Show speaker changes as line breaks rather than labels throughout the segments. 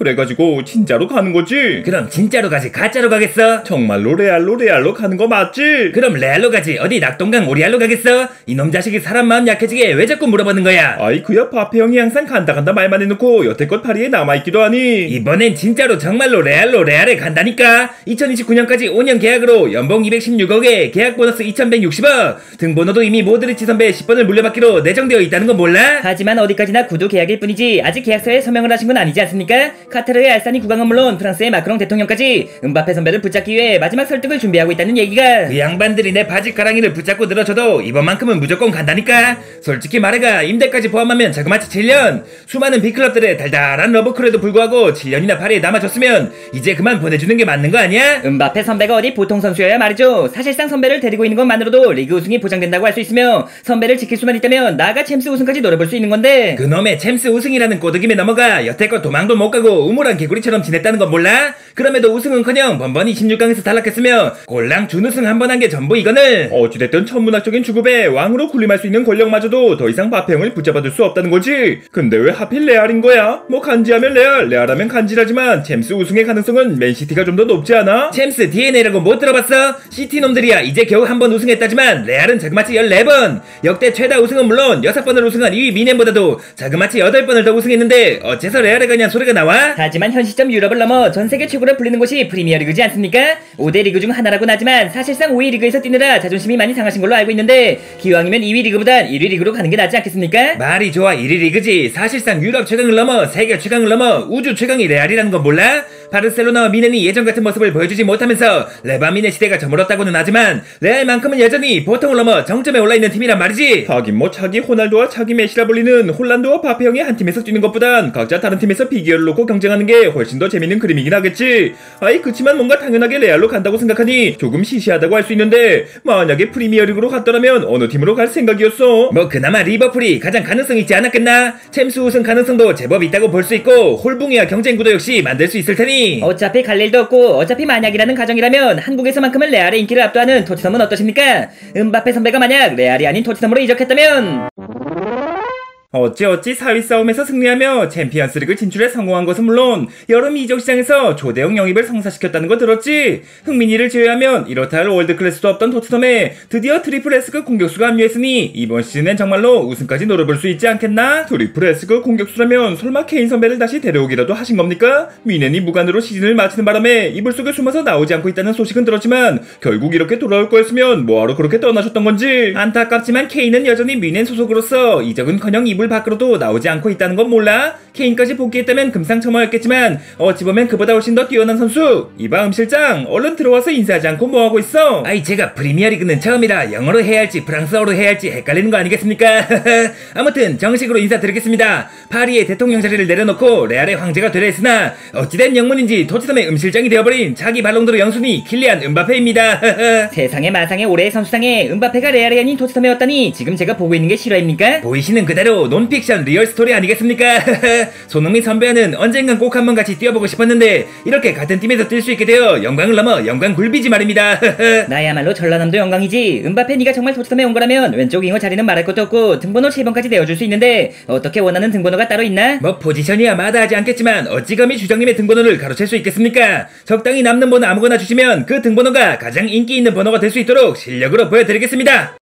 그래가지고 진짜로 가는 거지?
그럼 진짜로 가지 가짜로 가겠어?
정말로 레알로 가는 거 맞지?
그럼 레알로 가지 어디 낙동강 오리알로 가겠어? 이놈 자식이 사람 마음 약해지게 왜 자꾸 물어보는 거야?
아이 그야 바페 형이 항상 간다 말만 해놓고 여태껏 파리에 남아있기도 하니.
이번엔 진짜로 정말로 레알에 간다니까. 2029년까지 5년 계약으로 연봉 216억에 계약 보너스 2160억, 등번호도 이미 모드리치 선배 10번을 물려받기로 내정되어 있다는 건 몰라? 하지만 어디까지나 구두 계약일 뿐이지 아직 계약서에 서명을 하신 건 아니지 않습니까? 카타르의 알사니 국왕은 물론 프랑스의 마크롱 대통령까지 음바페 선배를 붙잡기 위해 마지막 설득을 준비하고 있다는 얘기가. 그 양반들이 내 바지가랑이를 붙잡고 늘어져도 이번만큼은 무조건 간다니까. 솔직히 말해가 임대까지 포함하면 자그마치 7년, 수많은 빅클럽들의 달달한 러브콜에도 불구하고 7년이나 파리에 남아줬으면 이제 그만 보내주는 게 맞는 거 아니야? 음바페 선배가 어디 보통 선수여야 말이죠. 사실상 선배를 데리고 있는 것만으로도 리그 우승이 보장된다고 할 수 있으며 선배를 지킬 수만 있다면 나아가 챔스 우승까지 노려볼 수 있는 건데, 그놈의 챔스 우승이라는 꼬드김에 넘어가 여태껏 도망도 못 가고 우물한 개구리처럼 지냈다는 건 몰라? 그럼에도 우승은커녕 번번이 16강에서 탈락했으며 꼴랑 준우승 한 번 한 게 전부 이거늘.
어찌됐든 천문학적인 주급에 왕으로 군림할 수 있는 권력마저도 더 이상 바페 형을 붙잡아둘 수 없다는 거지. 근데 왜 하필 레알인 거야? 뭐 간지하면 레알하면 간지라지만 챔스 우승의 가능성은 맨시티가 좀 더 높지 않아?
챔스 DNA라고 못 들어봤어? 시티 놈들이야 이제 겨우 한 번 우승했다지만 레알은 자그마치 14번, 역대 최다 우승은 물론 6번을 우승한 2위 미넨보다도 자그마치 8번을 더 우승했는데 어째서 레알에 가냐는 소리가 나와? 하지만 현 시점 유럽을 넘어 전세계 최고로 불리는 곳이 프리미어리그지 않습니까? 5대 리그 중 하나라고는 하지만 사실상 5위 리그에서 뛰느라 자존심이 많이 상하신 걸로 알고 있는데, 기왕이면 2위 리그보단 1위 리그로 가는 게 낫지 않겠습니까? 말이 좋아 1위 리그지. 사실상 유럽 최강을 넘어 세계 최강을 넘어 우주 최강이 레알이라는 건 몰라? 바르셀로나와 미넨이 예전 같은 모습을 보여주지 못하면서 레바미네 시대가 저물었다고는 하지만 레알만큼은 여전히 보통을 넘어 정점에 올라있는 팀이란 말이지.
하긴 뭐 차기 호날두와 차기 메시라 불리는 홀란드와 바페 형이 한 팀에서 뛰는 것보단 각자 다른 팀에서 비교를 놓고 경쟁하는 게 훨씬 더 재밌는 그림이긴 하겠지. 아이 그치만 뭔가 당연하게 레알로 간다고 생각하니 조금 시시하다고 할 수 있는데, 만약에 프리미어리그로 갔더라면 어느 팀으로 갈 생각이었어?
뭐 그나마 리버풀이 가장 가능성 있지 않았겠나? 챔스 우승 가능성도 제법 있다고 볼 수 있고 홀붕이와 경쟁 구도 역시 만들 수 있을 테니. 어차피 갈 일도 없고 어차피 만약이라는 가정이라면 한국에서만큼은 레알의 인기를 압도하는 토트넘은 어떠십니까? 음바페 선배가 만약 레알이 아닌 토트넘으로 이적했다면
어찌 4위 싸움에서 승리하며 챔피언스리그 진출에 성공한 것은 물론 여름 이적 시장에서 조대웅 영입을 성사시켰다는 거 들었지? 흥민이를 제외하면 이렇다 할 월드클래스도 없던 토트넘에 드디어 트리플 S급 공격수가 합류했으니 이번 시즌엔 정말로 우승까지 노려볼 수 있지 않겠나? 트리플 S급 공격수라면 설마 케인 선배를 다시 데려오기라도 하신 겁니까? 미넨이 무관으로 시즌을 마치는 바람에 이불 속에 숨어서 나오지 않고 있다는 소식은 들었지만 결국 이렇게 돌아올 거였으면 뭐하러 그렇게 떠나셨던 건지. 안타깝지만 케인은 여전히 미넨 소속으로서 이적은커녕 이불 밖으로도 나오지 않고 있다는 건 몰라? 케인까지 복귀했다면 금상첨화였겠지만 어찌 보면 그보다 훨씬 더 뛰어난 선수. 이봐 실장, 얼른 들어와서 인사하지 않고 뭐하고 있어?
아이 제가 프리미어리그는 처음이라 영어로 해야 할지 프랑스어로 해야 할지 헷갈리는 거 아니겠습니까? 아무튼 정식으로 인사드리겠습니다. 파리의 대통령 자리를 내려놓고 레알의 황제가 되려 했으나 어찌된 영문인지 토트넘의 음실장이 되어버린 자기 발롱도르 영순위 킬리안 음바페입니다. 세상에 마상에 올해의 선수상에 음바페가 레알이 아닌 토트넘에 왔다니 지금 제가 보고 있는 게 실화입니까? 보이시는 그대로 논픽션 리얼 스토리 아니겠습니까? 손흥민 선배와는 언젠간 꼭 한번 같이 뛰어보고 싶었는데 이렇게 같은 팀에서 뛸 수 있게 되어 영광을 넘어 영광 굴비지 말입니다. 나야말로 전라남도 영광이지. 음바페 네가 정말 토트넘에 온 거라면 왼쪽 윙어 자리는 말할 것도 없고 등번호 7번까지 내어줄 수 있는데 어떻게 원하는 등번호가 따로 있나? 뭐 포지션이야 마다하지 않겠지만 어찌 감히 주장님의 등번호를 가로챌 수 있겠습니까? 적당히 남는 번호 아무거나 주시면 그 등번호가 가장 인기 있는 번호가 될 수 있도록 실력으로 보여드리겠습니다.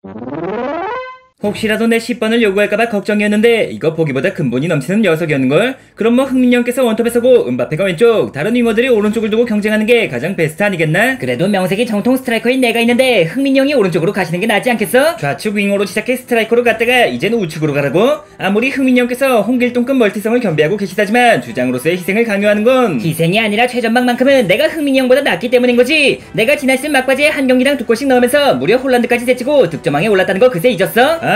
혹시라도 내 10번을 요구할까봐 걱정이었는데 이거 보기보다 근본이 넘치는 녀석이었는걸? 그럼 뭐 흥민이 형께서 원톱에 서고 음바페가 왼쪽, 다른 윙어들이 오른쪽을 두고 경쟁하는 게 가장 베스트 아니겠나? 그래도 명색이 정통 스트라이커인 내가 있는데 흥민이 형이 오른쪽으로 가시는 게 낫지 않겠어? 좌측 윙어로 시작해 스트라이커로 갔다가 이젠 우측으로 가라고? 아무리 흥민이 형께서 홍길동급 멀티성을 겸비하고 계시다지만 주장으로서의 희생을 강요하는 건 희생이 아니라 최전방만큼은 내가 흥민이 형보다 낫기 때문인 거지. 내가 지난 시즌 막바지에 한 경기당 2골씩 넣으면서 무려 홀란드까지 제치고 득점왕에 올랐다는 거 그새 잊었어?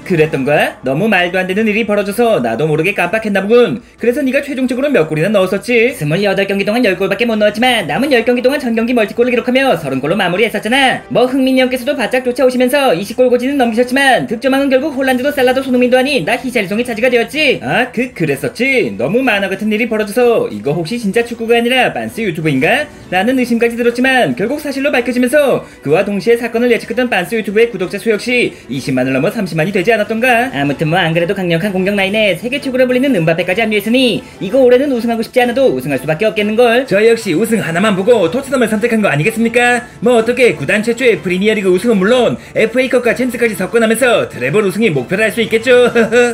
그랬던 거야? 너무 말도 안 되는 일이 벌어져서 나도 모르게 깜빡했나 보군. 그래서 네가 최종적으로 몇 골이나 넣었었지? 28경기 동안 10골밖에 못 넣었지만 남은 10경기 동안 전경기 멀티골을 기록하며 30골로 마무리했었잖아. 뭐 흥민이 형께서도 바짝 쫓아오시면서 20골 고지는 넘기셨지만 득점왕은 결국 홀란드도 살라도 손흥민도 아닌 나 히샬리송이 차지가 되었지. 그랬었지. 너무 만화 같은 일이 벌어져서 이거 혹시 진짜 축구가 아니라 빤스 유튜브인가? 라는 의심까지 들었지만 결국 사실로 밝혀지면서 그와 동시에 사건을 예측했던 빤스 유튜브의 구독자 수 역시 20만을 넘어 30만이 되지 않았던가? 아무튼 뭐 안 그래도 강력한 공격 라인에 세계 최고로 불리는 은바페까지 합류했으니 이거 올해는 우승하고 싶지 않아도 우승할 수밖에 없겠는걸.
저 역시 우승 하나만 보고 토트넘을 선택한 거 아니겠습니까? 뭐 어떻게 구단 최초의 프리미어리그 우승은 물론 FA컵과 챔스까지 석권하면서 트래블 우승이 목표를 할 수 있겠죠.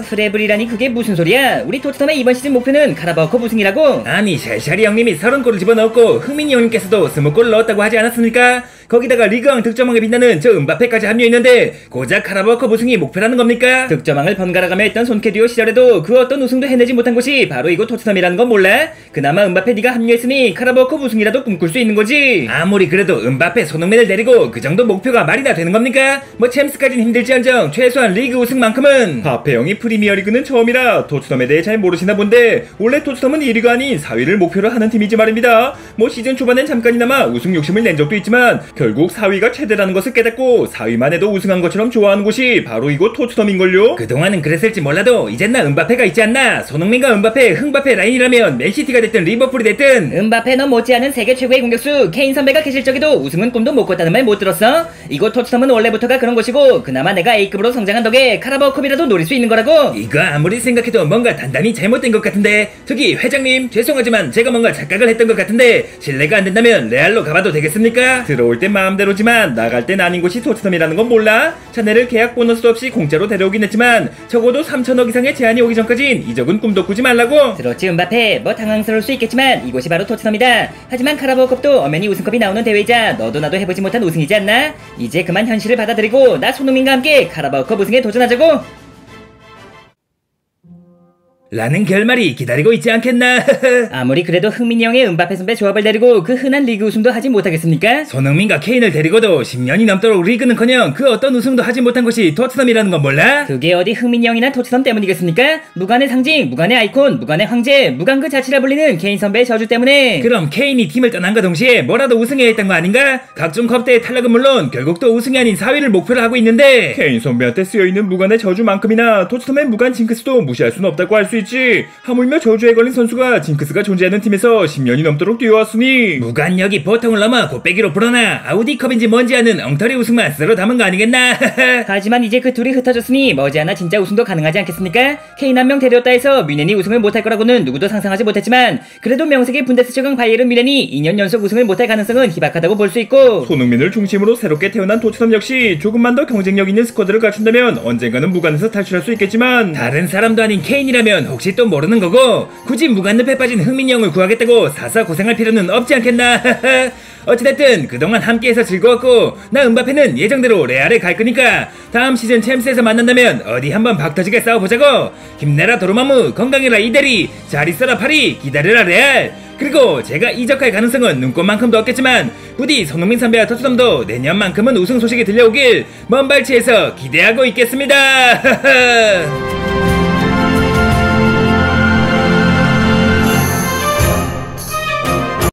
트래블이라니 그게 무슨 소리야? 우리 토트넘의 이번 시즌 목표는 카라바오컵 우승이라고?
아니 샬샤리 형님이 30골을 집어넣었고 흥민이 형님께서도 20골을 넣었다고 하지 않았습니까? 거기다가 리그왕 득점왕에 빛나는 저 은바페까지 합류했는데 고작 카라바오컵 우승이 목표라는 겁니까?
득점왕을 번갈아가며 했던 손캐 듀오 시절에도 그 어떤 우승도 해내지 못한 곳이 바로 이곳 토트넘이라는 건 몰라? 그나마 은바페 네가 합류했으니 카라바오컵 우승이라도 꿈꿀 수 있는 거지.
아무리 그래도 은바페 손흥민을 데리고 그 정도 목표가 말이 다 되는 겁니까? 뭐 챔스까진 힘들지언정 최소한 리그 우승만큼은. 바페 형이 프리미어리그는 처음이라 토트넘에 대해 잘 모르시나 본데 원래 토트넘은 1위가 아닌 4위를 목표로 하는 팀이지 말입니다. 뭐 시즌 초반엔 잠깐이나마 우승 욕심을 낸 적도 있지만 결국 4위가 최대라는 것을 깨닫고 4위만 해도 우승한 것처럼 좋아하는 곳이 바로 이곳 토트넘인걸요.
그동안은 그랬을지 몰라도 이젠 나 은바페가 있지 않나. 손흥민과 은바페, 흥바페 라인이라면 맨시티가 됐든 리버풀이 됐든 은바페 너 못지않은 세계 최고의 공격수 케인 선배가 계실 적에도 우승은 꿈도 못 꿨다는 말 못 들었어? 이곳 토트넘은 원래부터가 그런 곳이고 그나마 내가 A급으로 성장한 덕에 카라바오컵이라도 노릴 수 있는 거라고.
이거 아무리 생각해도 뭔가 단단히 잘못된 것 같은데. 저기 회장님 죄송하지만 제가 뭔가 착각을 했던 것 같은데 실례가 안 된다면 레알로 가봐도 되겠습니까? 들어올 땐 마음대로지만 나갈 땐 아닌 곳이 토트넘이라는 건 몰라? 자네를 계약 보너스 없이 공짜로 데려오긴 했지만 적어도 3천억 이상의 제안이 오기 전까진 이적은 꿈도 꾸지 말라고.
들었지 은바페? 뭐 당황스러울 수 있겠지만 이곳이 바로 토트넘이다. 하지만 카라바오컵도 엄연히 우승컵이 나오는 대회이자 너도 나도 해보지 못한 우승이지 않나? 이제 그만 현실을 받아들이고 나 손흥민과 함께 카라바오컵 우승에 도전하자고.
라는 결말이 기다리고 있지 않겠나?
아무리 그래도 흥민이 형의 은바페 선배 조합을 데리고 그 흔한 리그 우승도 하지 못하겠습니까?
손흥민과 케인을 데리고도 10년이 넘도록 리그는커녕 그 어떤 우승도 하지 못한 곳이 토트넘이라는 건 몰라?
그게 어디 흥민이 형이나 토트넘 때문이겠습니까? 무관의 상징, 무관의 아이콘, 무관의 황제, 무관 그 자치라 불리는 케인 선배의 저주 때문에.
그럼 케인이 팀을 떠난과 동시에 뭐라도 우승해야 했던 거 아닌가? 각종 컵대의 탈락은 물론 결국 또 우승이 아닌 4위를 목표로 하고 있는데 케인 선배한테 쓰여있는 무관의 저주만큼이나 토트넘의 무관 징크스도 무시할 수는 없다고 할 수 있지. 하물며 저주에 걸린 선수가 징크스가 존재하는 팀에서 10년이 넘도록 뛰어왔으니
무관력이 보통을 넘어 곱빼기로 불어나 아우디컵인지 뭔지 아는 엉터리 우승만 쓸어 담은 거 아니겠나? 하지만 이제 그 둘이 흩어졌으니 머지않아 진짜 우승도 가능하지 않겠습니까? 케인 한 명 데려왔다 해서 뮌헨이 우승을 못할 거라고는 누구도 상상하지 못했지만 그래도 명색의 분데스리가 바이에른 뮌헨이 2년 연속 우승을 못할 가능성은 희박하다고 볼 수 있고
손흥민을 중심으로 새롭게 태어난 토트넘 역시 조금만 더 경쟁력 있는 스쿼드를 갖춘다면 언젠가는 무관에서 탈출할 수 있겠지만
다른 사람도 아닌 케인이라면 혹시 또 모르는 거고 굳이 무관늪에 빠진 흥민이 형을 구하겠다고 사서 고생할 필요는 없지 않겠나? 어찌됐든 그동안 함께해서 즐거웠고 나 은바페는 예정대로 레알에 갈 거니까 다음 시즌 챔스에서 만난다면 어디 한번 박터지게 싸워보자고. 힘내라 도르마무, 건강해라 이대리, 잘 있어라 파리, 기다려라 레알. 그리고 제가 이적할 가능성은 눈꽃만큼도 없겠지만 부디 손흥민 선배와 토트넘도 내년만큼은 우승 소식이 들려오길 먼 발치에서 기대하고 있겠습니다.